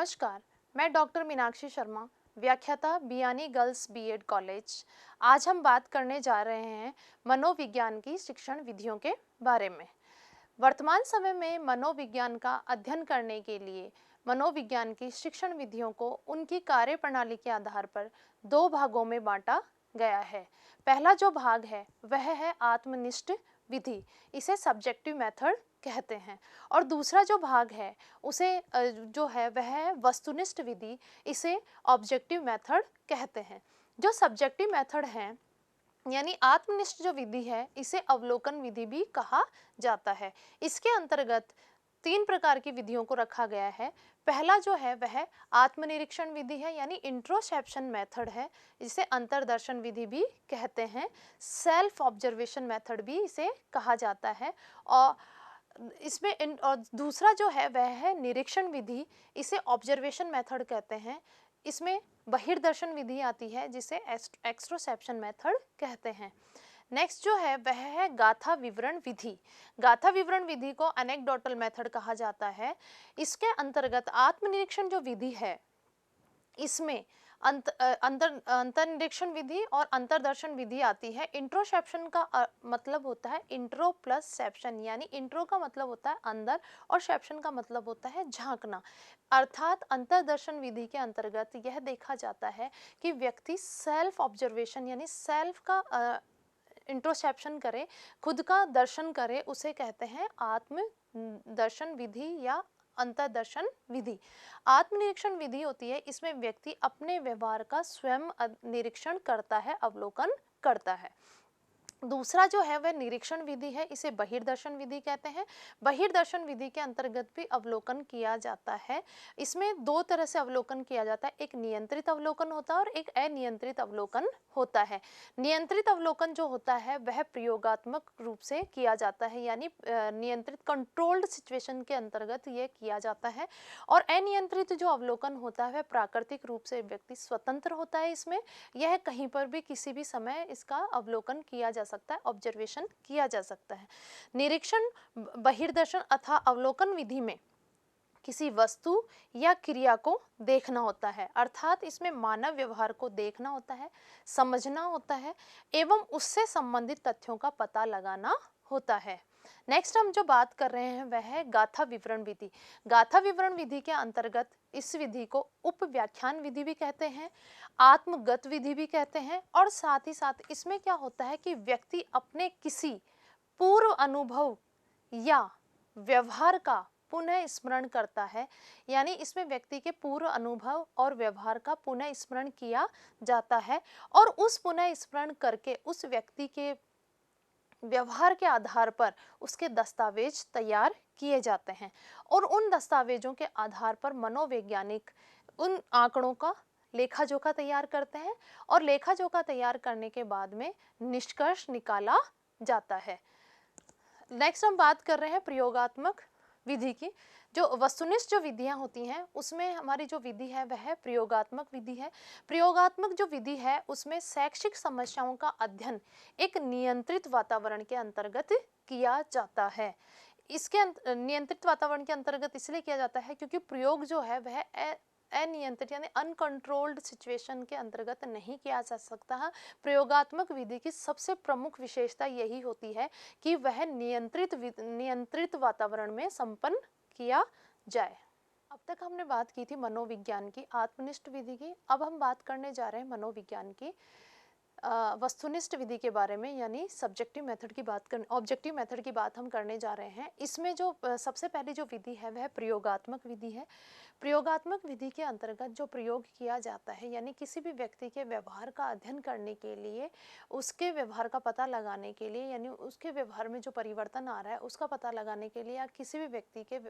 नमस्कार, मैं डॉक्टर मीनाक्षी शर्मा, व्याख्याता बियानी गर्ल्स बीएड कॉलेज। आज हम बात करने जा रहे हैं मनोविज्ञान की शिक्षण विधियों के बारे में। वर्तमान समय में मनोविज्ञान का अध्ययन करने के लिए मनोविज्ञान की शिक्षण विधियों को उनकी कार्यप्रणाली के आधार पर दो भागों में बांटा गया है। पहला जो भाग है वह है आत्मनिष्ठ विधि, इसे सब्जेक्टिव मेथड कहते हैं। और दूसरा जो भाग है उसे जो है वह है वस्तुनिष्ठ विधि, इसे ऑब्जेक्टिव मेथड कहते हैं। जो सब्जेक्टिव मेथड है यानी आत्मनिष्ठ जो विधि है इसे अवलोकन विधि भी कहा जाता है। इसके अंतर्गत तीन प्रकार की विधियों को रखा गया है। पहला जो है वह आत्मनिरीक्षण विधि है यानी इंट्रोस्पेक्शन मेथड है, इसे अंतर्दर्शन विधि भी कहते हैं। सेल्फ ऑब्जर्वेशन मेथड भी इसे कहा जाता है। और और दूसरा जो है वह है निरीक्षण विधि, इसे ऑब्जर्वेशन मेथड कहते हैं। इसमें बहिर्दर्शन विधि आती है जिसे एक्सट्रोसेप्शन मेथड कहते हैं। नेक्स्ट जो है वह है गाथा विवरण विधि। गाथा विवरण विधि को एनेक्डोटल मेथड कहा जाता है। इसके अंतर्गत आत्मनिरीक्षण जो विधि है इसमें अंतर्निरीक्षण विधि और अंतर्दर्शन विधि आती है। इंट्रोसेप्शन का मतलब होता है इंट्रो प्लस सेप्शन, यानी इंट्रो का मतलब होता है अंदर और सेप्शन का मतलब होता है झांकना। अर्थात अंतर्दर्शन विधि के अंतर्गत यह देखा जाता है कि व्यक्ति सेल्फ ऑब्जर्वेशन यानी सेल्फ का इंट्रोसेप्शन करे, खुद का दर्शन करे, उसे कहते हैं आत्म दर्शन विधि या अंतर्दर्शन विधि। आत्मनिरीक्षण विधि होती है, इसमें व्यक्ति अपने व्यवहार का स्वयं निरीक्षण करता है, अवलोकन करता है। दूसरा जो है वह निरीक्षण विधि है, इसे बहिर्दर्शन विधि कहते हैं। बहिर्दर्शन विधि के अंतर्गत भी अवलोकन किया जाता है। इसमें दो तरह से अवलोकन किया जाता है, एक नियंत्रित अवलोकन होता है और एक अनियंत्रित अवलोकन होता है। नियंत्रित अवलोकन जो होता है वह प्रयोगात्मक रूप से किया जाता है, यानी नियंत्रित कंट्रोल्ड सिचुएशन के अंतर्गत ये किया जाता है। और अनियंत्रित जो अवलोकन होता है वह प्राकृतिक रूप से व्यक्ति स्वतंत्र होता है। इसमें यह कहीं पर भी किसी भी समय इसका अवलोकन किया जा सकता है, ऑब्जर्वेशन किया जा सकता है। निरीक्षण बहिर्दर्शन अथवा अवलोकन विधि में किसी वस्तु या क्रिया को देखना होता है, अर्थात इसमें मानव व्यवहार को देखना होता है, समझना होता है एवं उससे संबंधित तथ्यों का पता लगाना होता है। नेक्स्ट हम जो बात कर रहे हैं वह है गाथा विवरण विधि। गाथा विवरण विधि के अंतर्गत इस विधि को उप व्याख्यान विधि भी कहते हैं, आत्मगत विधि भी कहते हैं। और साथ ही साथ इसमें क्या होता है कि व्यक्ति अपने किसी पूर्व अनुभव या व्यवहार का पुनः स्मरण करता है, यानी इसमें व्यक्ति के पूर्व अनुभव और व्यवहार का पुनः स्मरण किया जाता है और उस पुनः स्मरण करके उस व्यक्ति के व्यवहार के आधार पर उसके दस्तावेज तैयार किए जाते हैं और उन दस्तावेजों के आधार पर मनोवैज्ञानिक उन आंकड़ों का लेखा जोखा तैयार करते हैं और लेखा जोखा तैयार करने के बाद में निष्कर्ष निकाला जाता है। नेक्स्ट हम बात कर रहे हैं प्रयोगात्मक विधि की। जो वस्तुनिष्ठ जो विधियां होती हैं उसमें हमारी जो विधि है वह प्रयोगात्मक विधि है। प्रयोगात्मक जो विधि है उसमें शैक्षिक समस्याओं का अध्ययन एक नियंत्रित वातावरण के अंतर्गत किया जाता है। इसके नियंत्रित वातावरण के अंतर्गत इसलिए किया जाता है क्योंकि प्रयोग जो है वह अनियंत्रित यानी अनकंट्रोल्ड सिचुएशन के अंतर्गत नहीं किया जा सकता है। प्रयोगात्मक विधि की सबसे प्रमुख विशेषता यही होती है कि वह नियंत्रित वातावरण में संपन्न किया जाए। अब तक हमने बात की थी मनोविज्ञान की आत्मनिष्ठ विधि की, अब हम बात करने जा रहे हैं मनोविज्ञान की वस्तुनिष्ठ विधि के बारे में, यानी सब्जेक्टिव मेथड की बात कर ऑब्जेक्टिव मेथड की बात हम करने जा रहे हैं। इसमें जो सबसे पहली जो विधि है वह प्रयोगात्मक विधि है। प्रयोगात्मक विधि के अंतर्गत जो प्रयोग किया जाता है यानी किसी भी व्यक्ति के व्यवहार का अध्ययन करने के लिए, उसके व्यवहार का पता लगाने के लिए, यानी उसके व्यवहार में जो परिवर्तन आ रहा है उसका पता लगाने के लिए, या किसी भी व्यक्ति के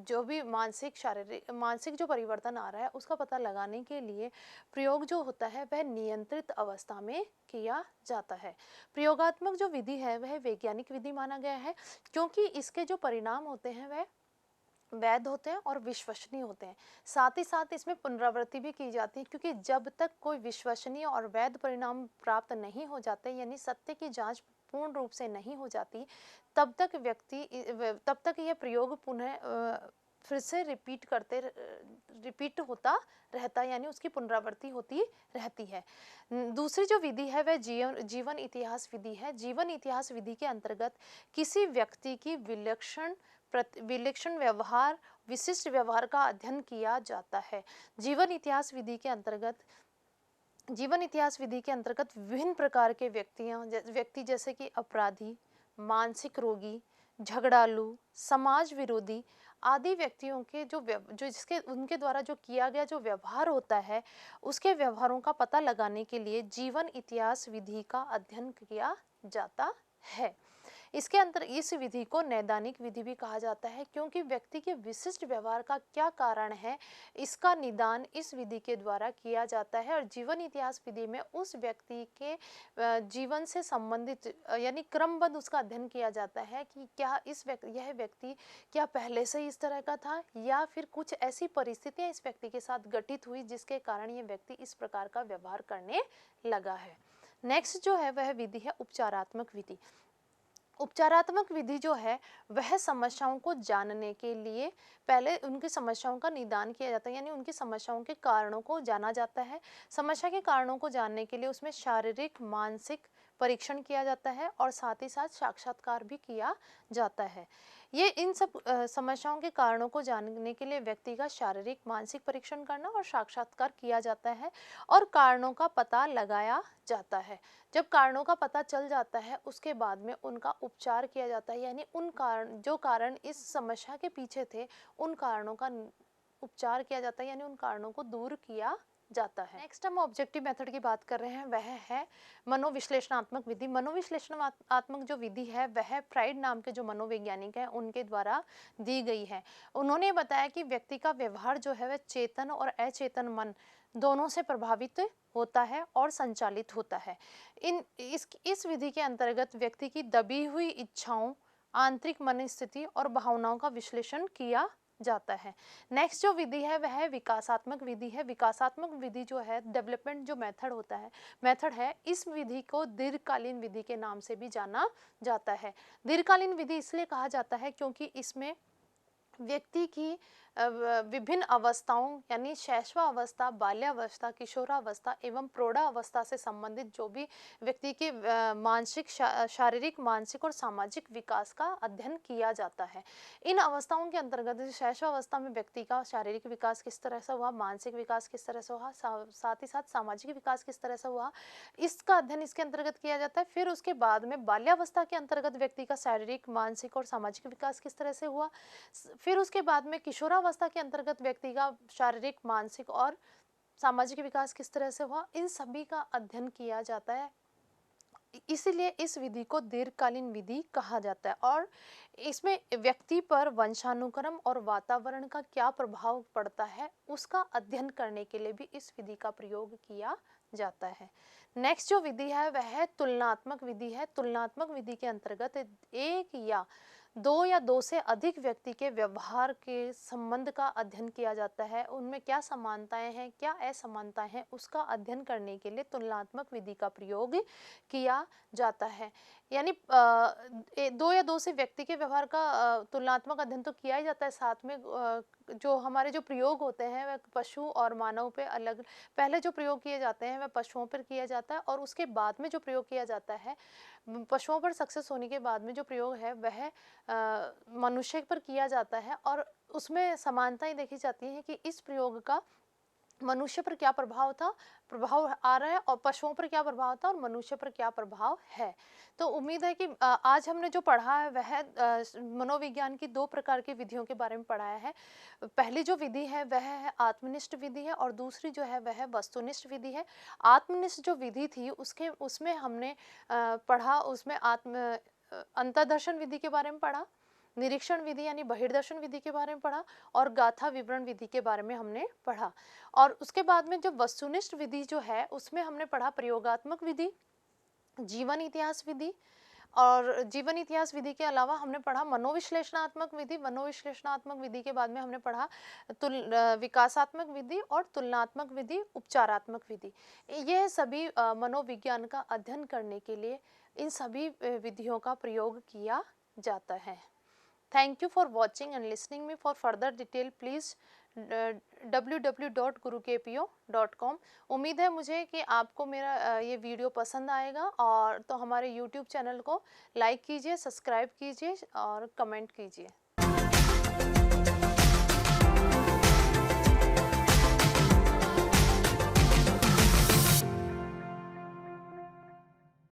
जो भी मानसिक जो परिवर्तन आ रहा है उसका पता लगाने के लिए प्रयोग जो होता है वह नियंत्रित अवस्था में किया जाता है। प्रयोगात्मक जो विधि है वह वैज्ञानिक विधि माना गया है क्योंकि इसके जो परिणाम होते हैं वह वैध होते हैं और विश्वसनीय होते हैं। साथ ही साथ इसमें पुनरावृत्ति भी की जाती है क्योंकि जब तक कोई विश्वसनीय और वैध परिणाम प्राप्त नहीं हो जाते, यानी सत्य की जांच पूर्ण रूप से नहीं हो जाती, तब तक यह प्रयोग पुनः फिर से रिपीट होता रहता है, यानी उसकी पुनरावृत्ति होती रहती है। दूसरी जो विधि है वह जीवन इतिहास विधि है। जीवन इतिहास विधि के अंतर्गत किसी व्यक्ति की विलक्षण व्यवहार, विशिष्ट व्यवहार का अध्ययन किया जाता है। जीवन इतिहास विधि के अंतर्गत विभिन्न प्रकार के व्यक्ति जैसे कि अपराधी, मानसिक रोगी, झगड़ालू, समाज विरोधी आदि व्यक्तियों के जिसके उनके द्वारा जो किया गया जो व्यवहार होता है, उसके व्यवहारों का पता लगाने के लिए जीवन इतिहास विधि का अध्ययन किया जाता है। इसके अंतर इस विधि को नैदानिक विधि भी कहा जाता है, क्योंकि व्यक्ति के विशिष्ट व्यवहार का क्या कारण है, इसका निदान इस विधि के द्वारा किया जाता है। और जीवन इतिहास विधि में उस व्यक्ति के जीवन से संबंधित यानी क्रमबद्ध उसका अध्ययन किया जाता है कि क्या यह व्यक्ति क्या पहले से इस तरह का था, या फिर कुछ ऐसी परिस्थितियां इस व्यक्ति के साथ घटित हुई जिसके कारण यह व्यक्ति इस प्रकार का व्यवहार करने लगा है। नेक्स्ट जो है वह विधि है उपचारात्मक विधि। उपचारात्मक विधि जो है वह समस्याओं को जानने के लिए पहले उनकी समस्याओं का निदान किया जाता है, यानी उनकी समस्याओं के कारणों को जाना जाता है। समस्या के कारणों को जानने के लिए उसमें शारीरिक मानसिक परीक्षण किया जाता है और साथ ही साथ साक्षात्कार भी किया जाता है। ये इन सब समस्याओं के कारणों को जानने के लिए व्यक्ति का शारीरिक मानसिक परीक्षण करना और साक्षात्कार किया जाता है और कारणों का पता लगाया जाता है। जब कारणों का पता चल जाता है उसके बाद में उनका उपचार किया जाता है, यानी उन कारण इस समस्या के पीछे थे उन कारणों का उपचार किया जाता है, यानी उन कारणों को दूर किया जाता है। नेक्स्ट हम ऑब्जेक्टिव मेथड की बात कर रहे हैं, वह है मनोविश्लेषणात्मक विधि। मनोविश्लेषणात्मक जो विधि है वह फ्राइड नाम के जो मनोवैज्ञानिक हैं उनके द्वारा दी गई है। उन्होंने बताया कि व्यक्ति का व्यवहार जो है वह चेतन और अचेतन मन दोनों से प्रभावित होता है और संचालित होता है। इस विधि के अंतर्गत व्यक्ति की दबी हुई इच्छाओं, आंतरिक मनस्थिति और भावनाओं का विश्लेषण किया जाता है। नेक्स्ट जो विधि है वह विकासात्मक विधि है। विकासात्मक विधि जो है डेवलपमेंट जो मेथड है, इस विधि को दीर्घकालीन विधि के नाम से भी जाना जाता है। दीर्घकालीन विधि इसलिए कहा जाता है क्योंकि इसमें व्यक्ति की विभिन्न अवस्थाओं यानी शैशवावस्था, बाल्यावस्था, किशोरावस्था एवं प्रौढ़ावस्था से संबंधित जो भी व्यक्ति के शारीरिक, मानसिक और सामाजिक विकास का अध्ययन किया जाता है। इन अवस्थाओं के अंतर्गत शैशवावस्था में व्यक्ति का शारीरिक विकास किस तरह से हुआ, मानसिक विकास किस तरह से हुआ, साथ ही साथ सामाजिक विकास किस तरह से हुआ, इसका अध्ययन इसके अंतर्गत किया जाता है। फिर उसके बाद में बाल्यावस्था के अंतर्गत व्यक्ति का शारीरिक, मानसिक और सामाजिक विकास किस तरह से हुआ, फिर उसके बाद में किशोरावस्था के अंतर्गत व्यक्ति का शारीरिक, मानसिक और सामाजिक विकास किस तरह से हुआ, इन सभी का अध्ययन किया जाता है। इसीलिए इस विधि को दीर्घकालीन विधि कहा जाता है। और इसमें व्यक्ति पर वंशानुक्रम और वातावरण का क्या प्रभाव पड़ता है उसका अध्ययन करने के लिए भी इस विधि का प्रयोग किया जाता है। नेक्स्ट जो विधि है वह तुलनात्मक विधि है। तुलनात्मक विधि के अंतर्गत एक या दो से अधिक व्यक्ति के व्यवहार के संबंध का अध्ययन किया जाता है। उनमें क्या समानताएं हैं, क्या असमानताएं हैं, उसका अध्ययन करने के लिए तुलनात्मक विधि का प्रयोग किया जाता है। यानी दो या दो से व्यक्ति के व्यवहार का तुलनात्मक अध्ययन तो किया ही जाता है, साथ में जो हमारे जो प्रयोग होते हैं वह पशु और मानव पे अलग, पहले जो प्रयोग किए जाते हैं वह पशुओं पर किया जाता है और उसके बाद में जो प्रयोग किया जाता है, पशुओं पर सक्सेस होने के बाद में जो प्रयोग है वह मनुष्य पर किया जाता है। और उसमें समानताएं देखी जाती हैं कि इस प्रयोग का मनुष्य पर क्या प्रभाव आ रहा है और पशुओं पर क्या प्रभाव था और मनुष्य पर क्या प्रभाव है। तो उम्मीद है कि आज हमने जो पढ़ा है वह मनोविज्ञान की दो प्रकार की विधियों के बारे में पढ़ाया है। पहली जो विधि है वह है आत्मनिष्ठ विधि है और दूसरी जो है वह वस्तुनिष्ठ विधि है। आत्मनिष्ठ जो विधि थी उसमें हमने पढ़ा, उसमें अंतर्दर्शन विधि के बारे में पढ़ा, निरीक्षण विधि यानी बहिर्दर्शन विधि के बारे में पढ़ा और गाथा विवरण विधि के बारे में हमने पढ़ा। और उसके बाद में जो वस्तुनिष्ठ विधि जो है उसमें हमने पढ़ा प्रयोगात्मक विधि, जीवन इतिहास विधि, और जीवन इतिहास विधि के अलावा हमने पढ़ा मनोविश्लेषणात्मक विधि। मनोविश्लेषणात्मक विधि के बाद में हमने पढ़ा विकासात्मक विधि और तुलनात्मक विधि, उपचारात्मक विधि। यह सभी मनोविज्ञान का अध्ययन करने के लिए इन सभी विधियों का प्रयोग किया जाता है। Thank you for watching and listening me. For further detail, please www.gurukpo.com। उम्मीद है मुझे कि आपको मेरा ये वीडियो पसंद आएगा, और तो हमारे YouTube चैनल को लाइक कीजिए, सब्सक्राइब कीजिए और कमेंट कीजिए।